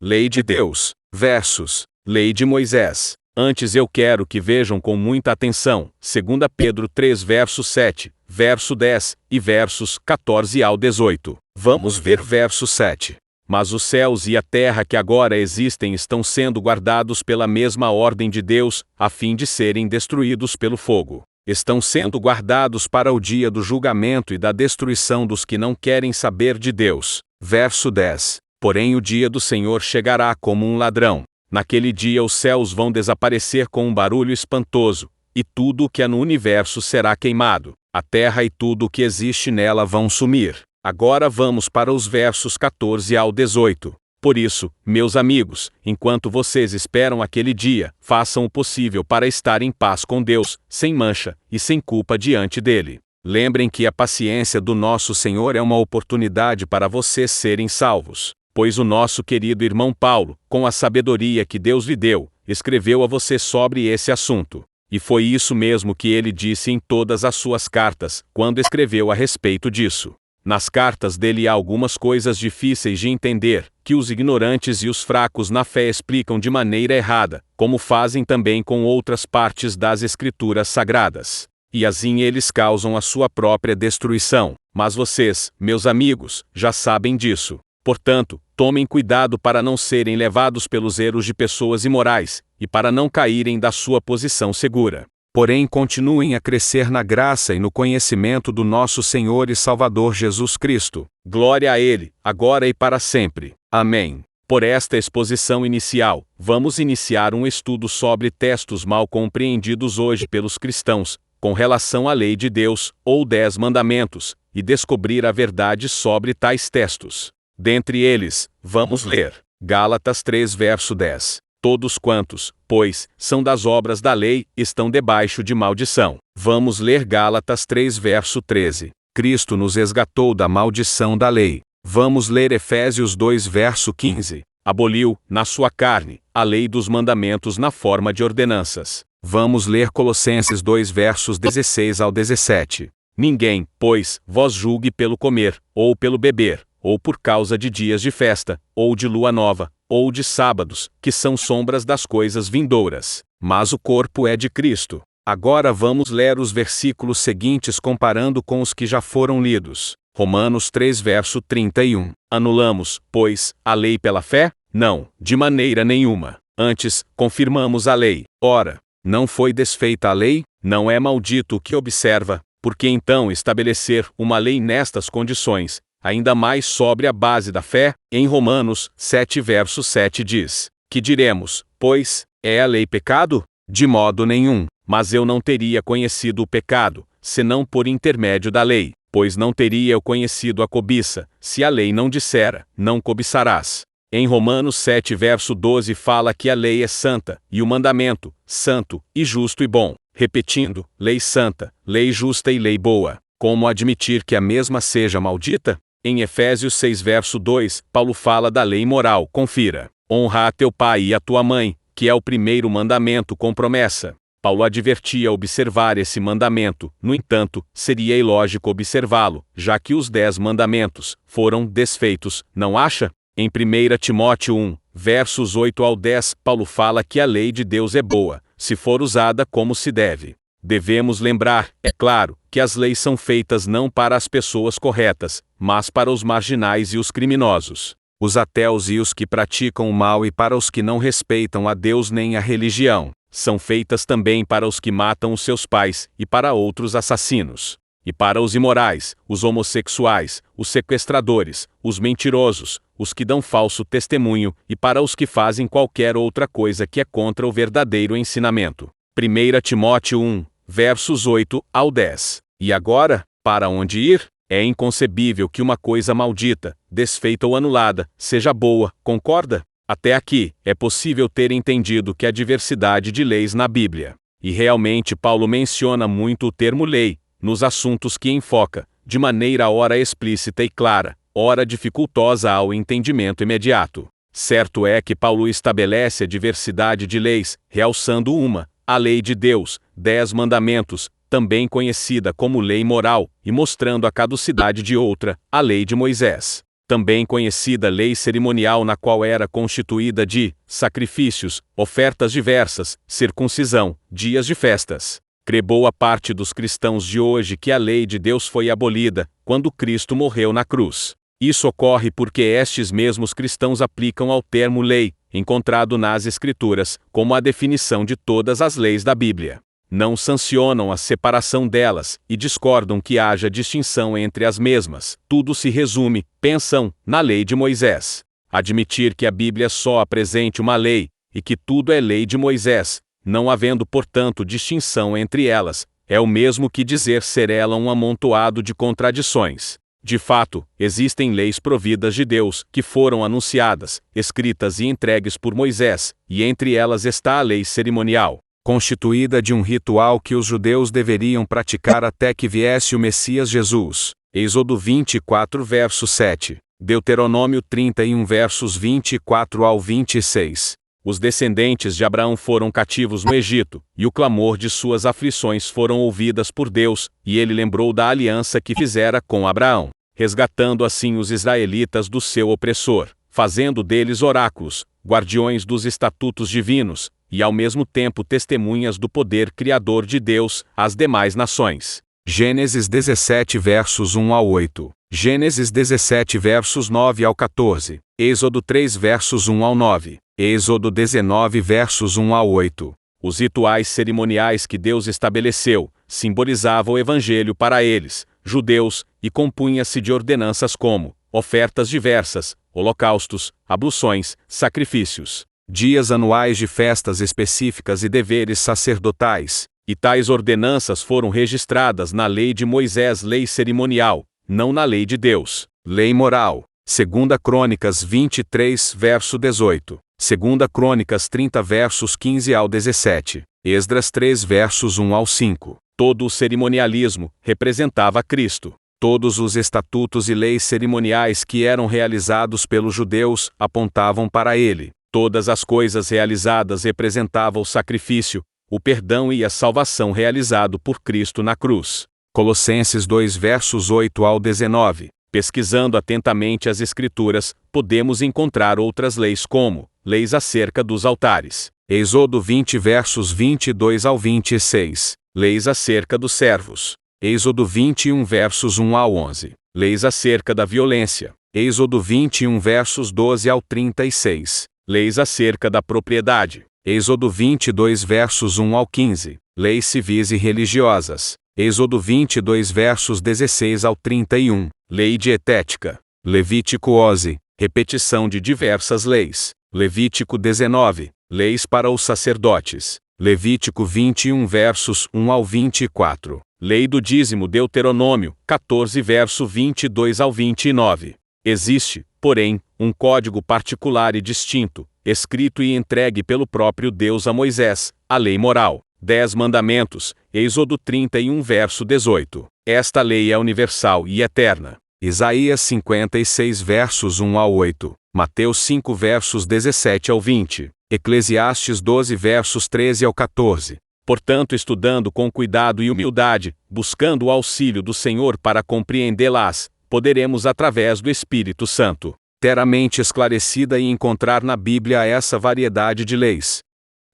Lei de Deus, versus Lei de Moisés. Antes eu quero que vejam com muita atenção, 2 Pedro 3 verso 7, verso 10 e versos 14 ao 18. Vamos ver verso 7. Mas os céus e a terra que agora existem estão sendo guardados pela mesma ordem de Deus, a fim de serem destruídos pelo fogo. Estão sendo guardados para o dia do julgamento e da destruição dos que não querem saber de Deus. Verso 10. Porém o dia do Senhor chegará como um ladrão. Naquele dia os céus vão desaparecer com um barulho espantoso, e tudo o que há no universo será queimado. A terra e tudo o que existe nela vão sumir. Agora vamos para os versos 14 ao 18. Por isso, meus amigos, enquanto vocês esperam aquele dia, façam o possível para estar em paz com Deus, sem mancha e sem culpa diante dele. Lembrem que a paciência do nosso Senhor é uma oportunidade para vocês serem salvos. Pois o nosso querido irmão Paulo, com a sabedoria que Deus lhe deu, escreveu a você sobre esse assunto. E foi isso mesmo que ele disse em todas as suas cartas, quando escreveu a respeito disso. Nas cartas dele há algumas coisas difíceis de entender, que os ignorantes e os fracos na fé explicam de maneira errada, como fazem também com outras partes das Escrituras Sagradas. E assim eles causam a sua própria destruição. Mas vocês, meus amigos, já sabem disso. Portanto, tomem cuidado para não serem levados pelos erros de pessoas imorais, e para não caírem da sua posição segura. Porém, continuem a crescer na graça e no conhecimento do nosso Senhor e Salvador Jesus Cristo. Glória a Ele, agora e para sempre. Amém. Por esta exposição inicial, vamos iniciar um estudo sobre textos mal compreendidos hoje pelos cristãos, com relação à lei de Deus, ou 10 mandamentos, e descobrir a verdade sobre tais textos. Dentre eles, vamos ler Gálatas 3 verso 10. Todos quantos, pois, são das obras da lei, estão debaixo de maldição. Vamos ler Gálatas 3 verso 13. Cristo nos resgatou da maldição da lei. Vamos ler Efésios 2 verso 15. Aboliu, na sua carne, a lei dos mandamentos na forma de ordenanças. Vamos ler Colossenses 2 versos 16 ao 17. Ninguém, pois, vos julgue pelo comer, ou pelo beber, ou por causa de dias de festa, ou de lua nova, ou de sábados, que são sombras das coisas vindouras. Mas o corpo é de Cristo. Agora vamos ler os versículos seguintes comparando com os que já foram lidos. Romanos 3 verso 31. Anulamos, pois, a lei pela fé? Não, de maneira nenhuma. Antes, confirmamos a lei. Ora, não foi desfeita a lei? Não é maldito o que observa, porque então estabelecer uma lei nestas condições, ainda mais sobre a base da fé, em Romanos 7 verso 7 diz: que diremos, pois, é a lei pecado? De modo nenhum, mas eu não teria conhecido o pecado, senão por intermédio da lei, pois não teria eu conhecido a cobiça, se a lei não dissera, não cobiçarás. Em Romanos 7 verso 12 fala que a lei é santa, e o mandamento, santo, e justo e bom. Repetindo, lei santa, lei justa e lei boa. Como admitir que a mesma seja maldita? Em Efésios 6 verso 2, Paulo fala da lei moral, confira. Honra a teu pai e a tua mãe, que é o primeiro mandamento com promessa. Paulo advertia observar esse mandamento, no entanto, seria ilógico observá-lo, já que os 10 mandamentos foram desfeitos, não acha? Em 1 Timóteo 1, versos 8 ao 10, Paulo fala que a lei de Deus é boa, se for usada como se deve. Devemos lembrar, é claro, que as leis são feitas não para as pessoas corretas, mas para os marginais e os criminosos, os ateus e os que praticam o mal, e para os que não respeitam a Deus nem a religião. São feitas também para os que matam os seus pais, e para outros assassinos. E para os imorais, os homossexuais, os sequestradores, os mentirosos, os que dão falso testemunho, e para os que fazem qualquer outra coisa que é contra o verdadeiro ensinamento. 1 Timóteo 1, versos 8 ao 10. E agora, para onde ir? É inconcebível que uma coisa maldita, desfeita ou anulada, seja boa, concorda? Até aqui, é possível ter entendido que há diversidade de leis na Bíblia. E realmente Paulo menciona muito o termo lei, nos assuntos que enfoca, de maneira ora explícita e clara, ora dificultosa ao entendimento imediato. Certo é que Paulo estabelece a diversidade de leis, realçando uma, a lei de Deus, 10 mandamentos, também conhecida como lei moral, e mostrando a caducidade de outra, a lei de Moisés. também conhecida lei cerimonial, na qual era constituída de sacrifícios, ofertas diversas, circuncisão, dias de festas. Crê boa parte dos cristãos de hoje que a lei de Deus foi abolida quando Cristo morreu na cruz. Isso ocorre porque estes mesmos cristãos aplicam ao termo lei, encontrado nas Escrituras, como a definição de todas as leis da Bíblia. Não sancionam a separação delas e discordam que haja distinção entre as mesmas. Tudo se resume, pensam, na lei de Moisés. Admitir que a Bíblia só apresente uma lei, e que tudo é lei de Moisés, não havendo, portanto, distinção entre elas, é o mesmo que dizer ser ela um amontoado de contradições. De fato, existem leis providas de Deus, que foram anunciadas, escritas e entregues por Moisés, e entre elas está a lei cerimonial, constituída de um ritual que os judeus deveriam praticar até que viesse o Messias Jesus. Êxodo 24 verso 7, Deuteronômio 31 versos 24 ao 26. Os descendentes de Abraão foram cativos no Egito, e o clamor de suas aflições foram ouvidas por Deus, e ele lembrou da aliança que fizera com Abraão, resgatando assim os israelitas do seu opressor, fazendo deles oráculos, guardiões dos estatutos divinos, e ao mesmo tempo testemunhas do poder criador de Deus às demais nações. Gênesis 17 versos 1 ao 8, Gênesis 17 versos 9 ao 14, Êxodo 3 versos 1 ao 9, Êxodo 19 versos 1 ao 8. Os rituais cerimoniais que Deus estabeleceu simbolizavam o evangelho para eles, judeus, e compunha-se de ordenanças como ofertas diversas, holocaustos, abluções, sacrifícios, dias anuais de festas específicas e deveres sacerdotais, e tais ordenanças foram registradas na lei de Moisés, lei cerimonial, não na lei de Deus, lei moral. 2 Crônicas 23 verso 18, 2 Crônicas 30 versos 15 ao 17, Esdras 3 versos 1 ao 5. Todo o cerimonialismo representava Cristo. Todos os estatutos e leis cerimoniais que eram realizados pelos judeus apontavam para ele. Todas as coisas realizadas representavam o sacrifício, o perdão e a salvação realizado por Cristo na cruz. Colossenses 2 versos 8 ao 19. Pesquisando atentamente as Escrituras, podemos encontrar outras leis como leis acerca dos altares. Êxodo 20 versos 22 ao 26. Leis acerca dos servos. Êxodo 21 versos 1 ao 11. Leis acerca da violência. Êxodo 21 versos 12 ao 36. Leis acerca da propriedade. Êxodo 22 versos 1 ao 15. Leis civis e religiosas. Êxodo 22 versos 16 ao 31. Lei dietética. Levítico 11. Repetição de diversas leis. Levítico 19. Leis para os sacerdotes. Levítico 21 versos 1 ao 24. Lei do dízimo. Deuteronômio 14 verso 22 ao 29. Existe, porém, um código particular e distinto, escrito e entregue pelo próprio Deus a Moisés, a lei moral. 10 mandamentos, Êxodo 31 verso 18. Esta lei é universal e eterna. Isaías 56 versos 1 ao 8. Mateus 5 versos 17 ao 20. Eclesiastes 12 versos 13 ao 14. Portanto, estudando com cuidado e humildade, buscando o auxílio do Senhor para compreendê-las, poderemos, através do Espírito Santo, ter a mente esclarecida e encontrar na Bíblia essa variedade de leis.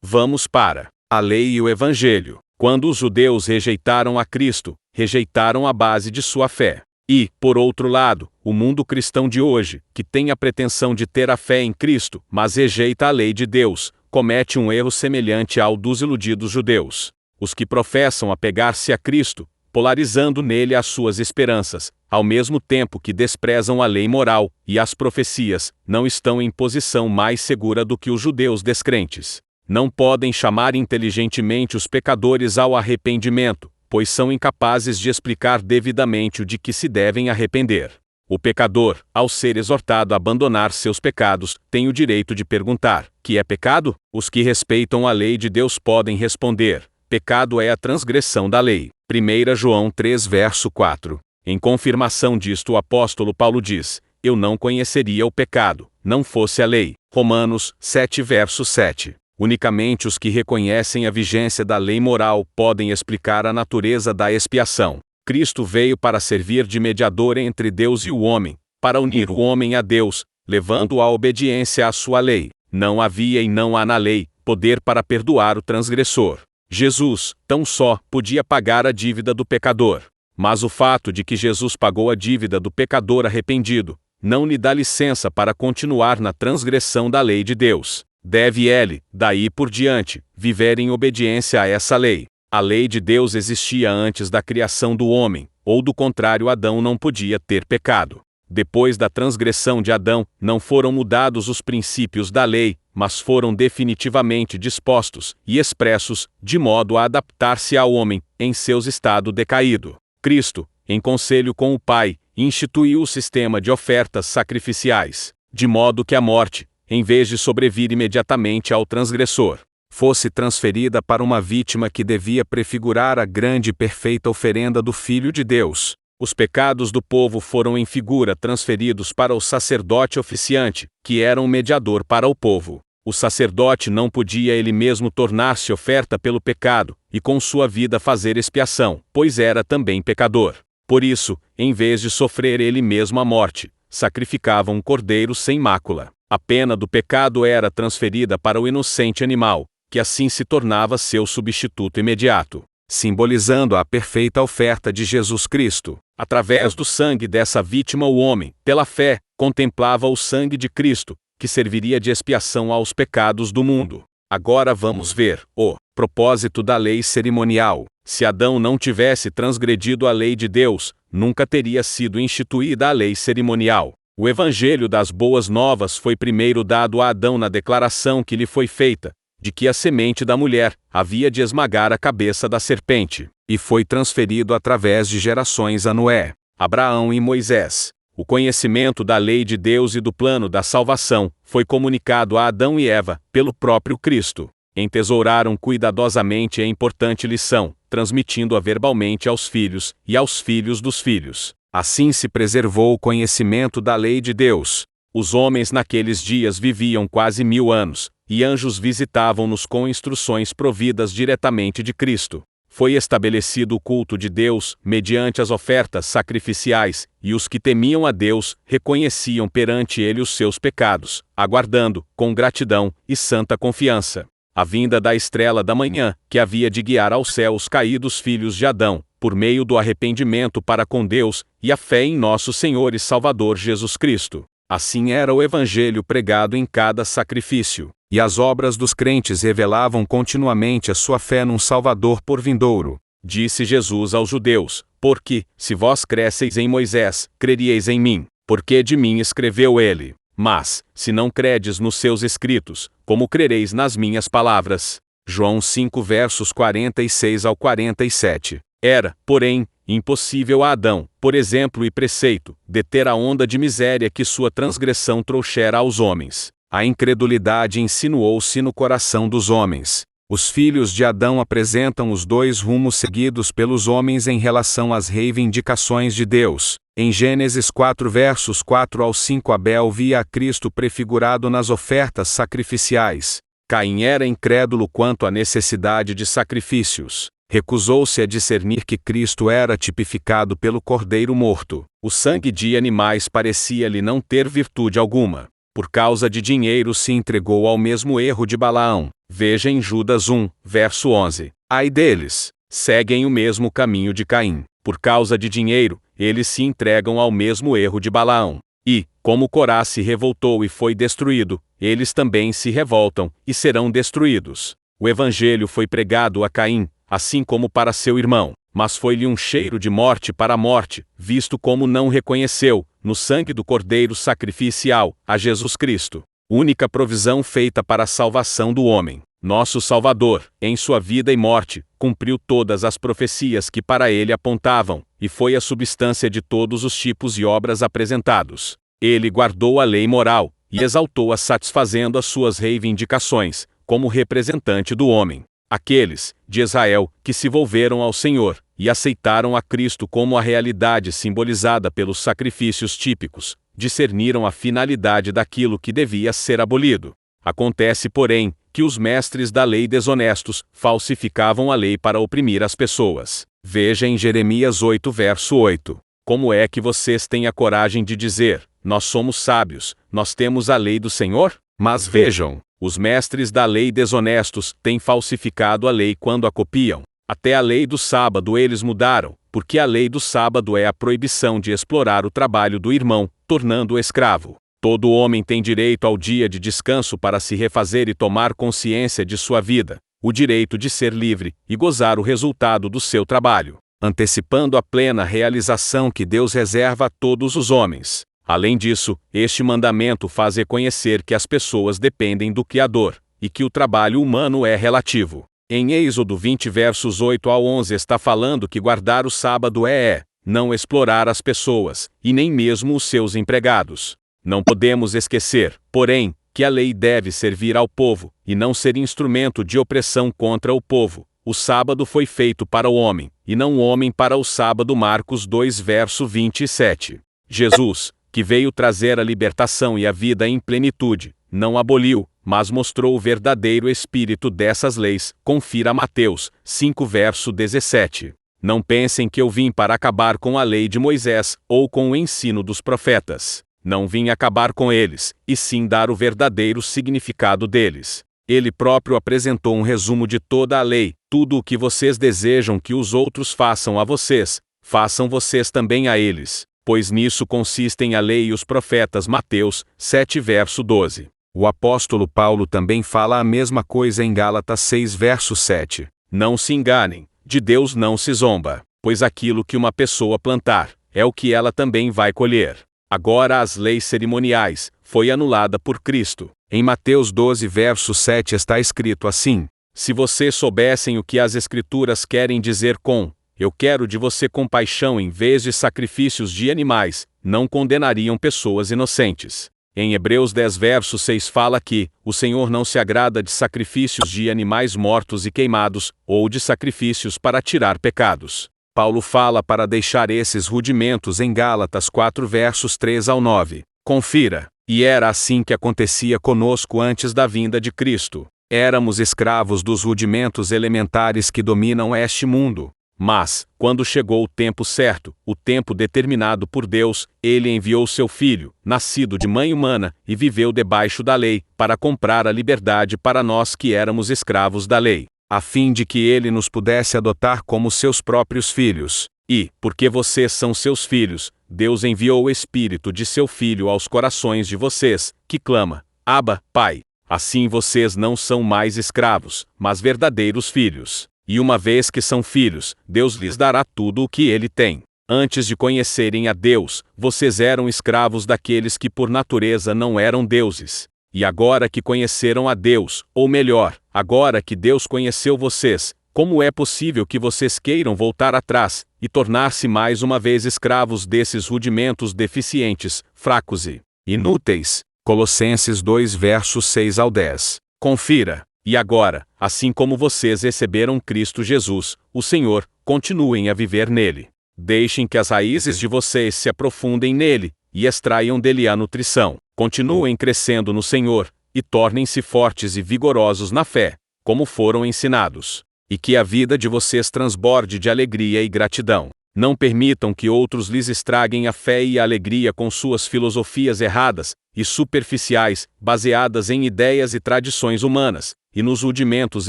Vamos para a lei e o Evangelho. Quando os judeus rejeitaram a Cristo, rejeitaram a base de sua fé. E, por outro lado, o mundo cristão de hoje, que tem a pretensão de ter a fé em Cristo, mas rejeita a lei de Deus, comete um erro semelhante ao dos iludidos judeus. Os que professam apegar-se a Cristo, polarizando nele as suas esperanças, ao mesmo tempo que desprezam a lei moral e as profecias, não estão em posição mais segura do que os judeus descrentes. Não podem chamar inteligentemente os pecadores ao arrependimento, pois são incapazes de explicar devidamente o de que se devem arrepender. O pecador, ao ser exortado a abandonar seus pecados, tem o direito de perguntar: que é pecado? Os que respeitam a lei de Deus podem responder: pecado é a transgressão da lei. 1 João 3 verso 4. Em confirmação disto, o apóstolo Paulo diz: eu não conheceria o pecado, não fosse a lei. Romanos 7 verso 7. Unicamente os que reconhecem a vigência da lei moral podem explicar a natureza da expiação. Cristo veio para servir de mediador entre Deus e o homem, para unir o homem a Deus, levando-o à obediência à sua lei. Não havia e não há na lei poder para perdoar o transgressor. Jesus, tão só, podia pagar a dívida do pecador. Mas o fato de que Jesus pagou a dívida do pecador arrependido, não lhe dá licença para continuar na transgressão da lei de Deus. Deve ele, daí por diante, viver em obediência a essa lei. A lei de Deus existia antes da criação do homem, ou do contrário Adão não podia ter pecado. Depois da transgressão de Adão, não foram mudados os princípios da lei, mas foram definitivamente dispostos e expressos, de modo a adaptar-se ao homem, em seu estado decaído. Cristo, em conselho com o Pai, instituiu o sistema de ofertas sacrificiais, de modo que a morte, em vez de sobrevir imediatamente ao transgressor, fosse transferida para uma vítima que devia prefigurar a grande e perfeita oferenda do Filho de Deus. Os pecados do povo foram em figura transferidos para o sacerdote oficiante, que era um mediador para o povo. O sacerdote não podia ele mesmo tornar-se oferta pelo pecado, e com sua vida fazer expiação, pois era também pecador. Por isso, em vez de sofrer ele mesmo a morte, sacrificava um cordeiro sem mácula. A pena do pecado era transferida para o inocente animal, que assim se tornava seu substituto imediato, simbolizando a perfeita oferta de Jesus Cristo. Através do sangue dessa vítima o homem, pela fé, contemplava o sangue de Cristo, que serviria de expiação aos pecados do mundo. Agora vamos ver o propósito da lei cerimonial. Se Adão não tivesse transgredido a lei de Deus, nunca teria sido instituída a lei cerimonial. O evangelho das boas novas foi primeiro dado a Adão na declaração que lhe foi feita, de que a semente da mulher havia de esmagar a cabeça da serpente, e foi transferido através de gerações a Noé, Abraão e Moisés. O conhecimento da lei de Deus e do plano da salvação foi comunicado a Adão e Eva pelo próprio Cristo. Entesouraram cuidadosamente a importante lição, transmitindo-a verbalmente aos filhos e aos filhos dos filhos. Assim se preservou o conhecimento da lei de Deus. Os homens naqueles dias viviam quase 1000 anos, e anjos visitavam-nos com instruções providas diretamente de Cristo. Foi estabelecido o culto de Deus, mediante as ofertas sacrificiais, e os que temiam a Deus, reconheciam perante ele os seus pecados, aguardando, com gratidão e santa confiança, a vinda da estrela da manhã, que havia de guiar ao céu os caídos filhos de Adão, por meio do arrependimento para com Deus, e a fé em nosso Senhor e Salvador Jesus Cristo. Assim era o evangelho pregado em cada sacrifício, e as obras dos crentes revelavam continuamente a sua fé num Salvador por vindouro. Disse Jesus aos judeus: porque, se vós cresceis em Moisés, creríeis em mim, porque de mim escreveu ele. Mas, se não credes nos seus escritos, como crereis nas minhas palavras? João 5 versos 46 ao 47. Era, porém, impossível a Adão, por exemplo e preceito, deter a onda de miséria que sua transgressão trouxera aos homens. A incredulidade insinuou-se no coração dos homens. Os filhos de Adão apresentam os dois rumos seguidos pelos homens em relação às reivindicações de Deus. Em Gênesis 4 versos 4 ao 5 Abel via a Cristo prefigurado nas ofertas sacrificiais. Caim era incrédulo quanto à necessidade de sacrifícios. Recusou-se a discernir que Cristo era tipificado pelo cordeiro morto. O sangue de animais parecia-lhe não ter virtude alguma. Por causa de dinheiro se entregou ao mesmo erro de Balaão. Veja em Judas 1, verso 11. Ai deles! Seguem o mesmo caminho de Caim. Por causa de dinheiro, eles se entregam ao mesmo erro de Balaão. E, como Corá se revoltou e foi destruído, eles também se revoltam, e serão destruídos. O evangelho foi pregado a Caim, assim como para seu irmão, mas foi-lhe um cheiro de morte para a morte, visto como não reconheceu, no sangue do Cordeiro sacrificial, a Jesus Cristo, única provisão feita para a salvação do homem. Nosso Salvador, em sua vida e morte, cumpriu todas as profecias que para ele apontavam, e foi a substância de todos os tipos e obras apresentados. Ele guardou a lei moral, e exaltou-a satisfazendo as suas reivindicações, como representante do homem. Aqueles, de Israel, que se volveram ao Senhor, e aceitaram a Cristo como a realidade simbolizada pelos sacrifícios típicos, discerniram a finalidade daquilo que devia ser abolido. Acontece, porém, que os mestres da lei desonestos falsificavam a lei para oprimir as pessoas. Veja em Jeremias 8 verso 8. Como é que vocês têm a coragem de dizer: nós somos sábios, nós temos a lei do Senhor? Mas vejam, os mestres da lei desonestos têm falsificado a lei quando a copiam. Até a lei do sábado eles mudaram, porque a lei do sábado é a proibição de explorar o trabalho do irmão, tornando-o escravo. Todo homem tem direito ao dia de descanso para se refazer e tomar consciência de sua vida, o direito de ser livre e gozar o resultado do seu trabalho, antecipando a plena realização que Deus reserva a todos os homens. Além disso, este mandamento faz reconhecer que as pessoas dependem do Criador, e que o trabalho humano é relativo. Em Êxodo 20 versos 8 a 11 está falando que guardar o sábado é não explorar as pessoas, e nem mesmo os seus empregados. Não podemos esquecer, porém, que a lei deve servir ao povo, e não ser instrumento de opressão contra o povo. O sábado foi feito para o homem, e não o homem para o sábado. Marcos 2 verso 27. Jesus, que veio trazer a libertação e a vida em plenitude, não aboliu, mas mostrou o verdadeiro espírito dessas leis. Confira Mateus 5 verso 17. Não pensem que eu vim para acabar com a lei de Moisés, ou com o ensino dos profetas. Não vim acabar com eles, e sim dar o verdadeiro significado deles. Ele próprio apresentou um resumo de toda a lei. Tudo o que vocês desejam que os outros façam a vocês, façam vocês também a eles, pois nisso consistem a lei e os profetas. Mateus 7 verso 12. O apóstolo Paulo também fala a mesma coisa em Gálatas 6 verso 7. Não se enganem, de Deus não se zomba, pois aquilo que uma pessoa plantar, é o que ela também vai colher. Agora as leis cerimoniais, foi anulada por Cristo. Em Mateus 12 verso 7 está escrito assim: se vocês soubessem o que as Escrituras querem dizer com eu quero de você compaixão em vez de sacrifícios de animais, não condenariam pessoas inocentes. Em Hebreus 10 verso 6 fala que o Senhor não se agrada de sacrifícios de animais mortos e queimados, ou de sacrifícios para tirar pecados. Paulo fala para deixar esses rudimentos em Gálatas 4 versos 3 ao 9. Confira. E era assim que acontecia conosco antes da vinda de Cristo. Éramos escravos dos rudimentos elementares que dominam este mundo. Mas, quando chegou o tempo certo, o tempo determinado por Deus, Ele enviou seu Filho, nascido de mãe humana, e viveu debaixo da lei, para comprar a liberdade para nós que éramos escravos da lei, a fim de que Ele nos pudesse adotar como seus próprios filhos. E, porque vocês são seus filhos, Deus enviou o Espírito de seu Filho aos corações de vocês, que clama: Abba, Pai. Assim vocês não são mais escravos, mas verdadeiros filhos. E uma vez que são filhos, Deus lhes dará tudo o que Ele tem. Antes de conhecerem a Deus, vocês eram escravos daqueles que por natureza não eram deuses. E agora que conheceram a Deus, ou melhor, agora que Deus conheceu vocês, como é possível que vocês queiram voltar atrás, e tornar-se mais uma vez escravos desses rudimentos deficientes, fracos e inúteis? Colossenses 2 versos 6 ao 10. Confira. E agora, assim como vocês receberam Cristo Jesus, o Senhor, continuem a viver nele. Deixem que as raízes de vocês se aprofundem nele, e extraiam dele a nutrição. Continuem crescendo no Senhor, e tornem-se fortes e vigorosos na fé, como foram ensinados. E que a vida de vocês transborde de alegria e gratidão. Não permitam que outros lhes estraguem a fé e a alegria com suas filosofias erradas e superficiais, baseadas em ideias e tradições humanas, e nos rudimentos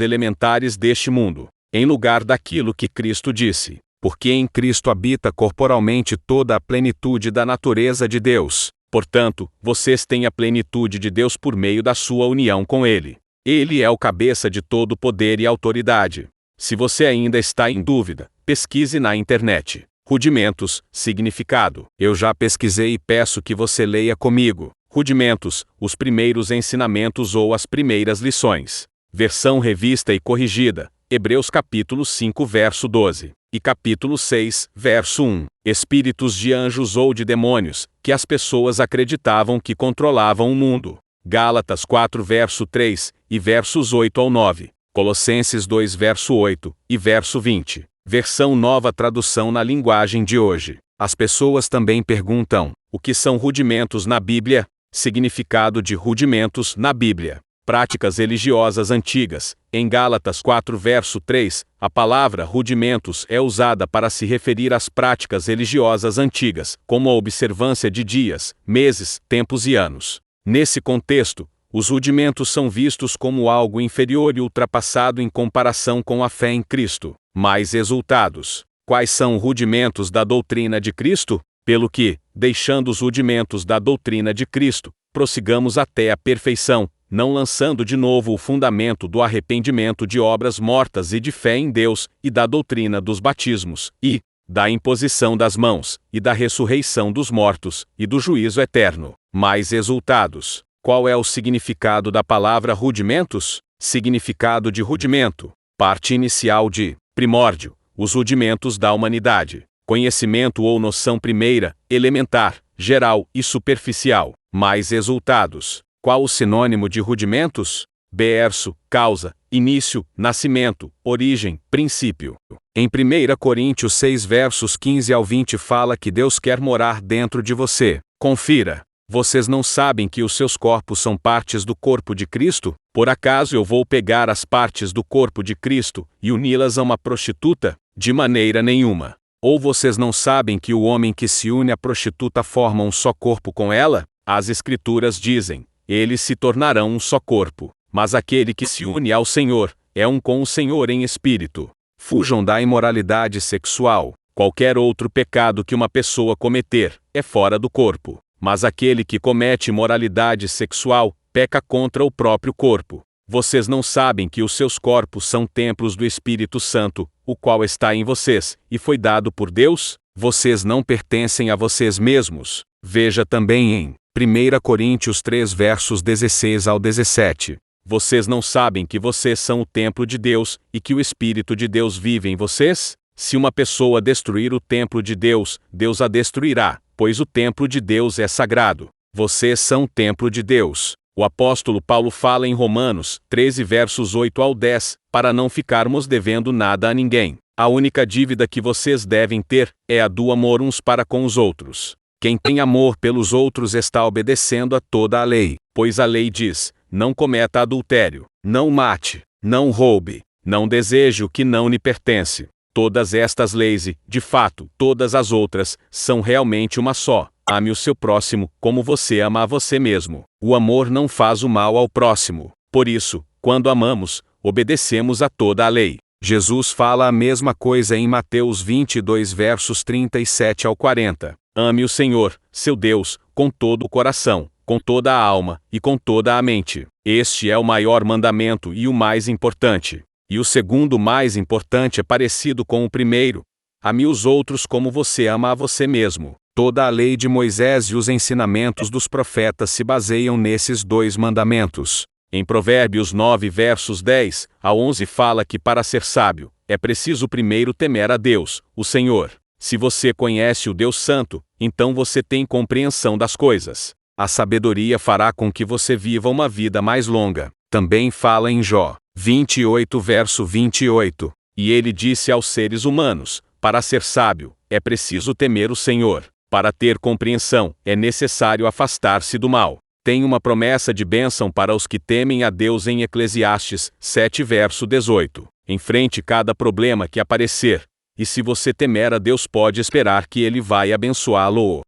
elementares deste mundo, em lugar daquilo que Cristo disse. Porque em Cristo habita corporalmente toda a plenitude da natureza de Deus. Portanto, vocês têm a plenitude de Deus por meio da sua união com Ele. Ele é o cabeça de todo poder e autoridade. Se você ainda está em dúvida, pesquise na internet. Rudimentos, significado. Eu já pesquisei e peço que você leia comigo. Rudimentos, os primeiros ensinamentos ou as primeiras lições. Versão revista e corrigida, Hebreus capítulo 5 verso 12. E capítulo 6, verso 1. Espíritos de anjos ou de demônios, que as pessoas acreditavam que controlavam o mundo. Gálatas 4 verso 3, e versos 8 ao 9. Colossenses 2 verso 8, e verso 20. Versão nova tradução na linguagem de hoje. As pessoas também perguntam: o que são rudimentos na Bíblia? Significado de rudimentos na Bíblia. práticas religiosas antigas. Em Gálatas 4 verso 3, a palavra rudimentos é usada para se referir às práticas religiosas antigas, como a observância de dias, meses, tempos e anos. Nesse contexto, os rudimentos são vistos como algo inferior e ultrapassado em comparação com a fé em Cristo. Mais resultados. Quais são os rudimentos da doutrina de Cristo? Pelo que, deixando os rudimentos da doutrina de Cristo, prossigamos até a perfeição, não lançando de novo o fundamento do arrependimento de obras mortas e de fé em Deus, e da doutrina dos batismos, e da imposição das mãos, e da ressurreição dos mortos, e do juízo eterno. Mais resultados. Qual é o significado da palavra rudimentos? Significado de rudimento. Parte inicial de primórdio, os rudimentos da humanidade. Conhecimento ou noção primeira, elementar, geral e superficial. Mais resultados. Qual o sinônimo de rudimentos? Berço, causa, início, nascimento, origem, princípio. Em 1 Coríntios 6 versos 15 ao 20 fala que Deus quer morar dentro de você. Confira. Vocês não sabem que os seus corpos são partes do corpo de Cristo? Por acaso eu vou pegar as partes do corpo de Cristo e uni-las a uma prostituta? De maneira nenhuma. Ou vocês não sabem que o homem que se une à prostituta forma um só corpo com ela? As Escrituras dizem: eles se tornarão um só corpo. Mas aquele que se une ao Senhor, é um com o Senhor em espírito. Fujam da imoralidade sexual. Qualquer outro pecado que uma pessoa cometer, é fora do corpo. Mas aquele que comete imoralidade sexual, peca contra o próprio corpo. Vocês não sabem que os seus corpos são templos do Espírito Santo, o qual está em vocês, e foi dado por Deus? Vocês não pertencem a vocês mesmos. Veja também em 1 Coríntios 3 versos 16 ao 17. Vocês não sabem que vocês são o templo de Deus, e que o Espírito de Deus vive em vocês? Se uma pessoa destruir o templo de Deus, Deus a destruirá, pois o templo de Deus é sagrado. Vocês são o templo de Deus. O apóstolo Paulo fala em Romanos 13 versos 8 ao 10, para não ficarmos devendo nada a ninguém. A única dívida que vocês devem ter, é a do amor uns para com os outros. Quem tem amor pelos outros está obedecendo a toda a lei, pois a lei diz: não cometa adultério, não mate, não roube, não deseje o que não lhe pertence. Todas estas leis e, de fato, todas as outras, são realmente uma só. Ame o seu próximo, como você ama a você mesmo. O amor não faz o mal ao próximo. Por isso, quando amamos, obedecemos a toda a lei. Jesus fala a mesma coisa em Mateus 22 versos 37 ao 40. Ame o Senhor, seu Deus, com todo o coração, com toda a alma, e com toda a mente. Este é o maior mandamento e o mais importante. E o segundo mais importante é parecido com o primeiro. Ame os outros como você ama a você mesmo. Toda a lei de Moisés e os ensinamentos dos profetas se baseiam nesses dois mandamentos. Em Provérbios 9 versos 10 a 11 fala que para ser sábio, é preciso primeiro temer a Deus, o Senhor. Se você conhece o Deus Santo, então você tem compreensão das coisas. A sabedoria fará com que você viva uma vida mais longa. Também fala em Jó 28 verso 28. E ele disse aos seres humanos: para ser sábio, é preciso temer o Senhor. Para ter compreensão, é necessário afastar-se do mal. Tem uma promessa de bênção para os que temem a Deus em Eclesiastes 7 verso 18. Enfrente cada problema que aparecer, e se você temer a Deus pode esperar que Ele vai abençoá-lo.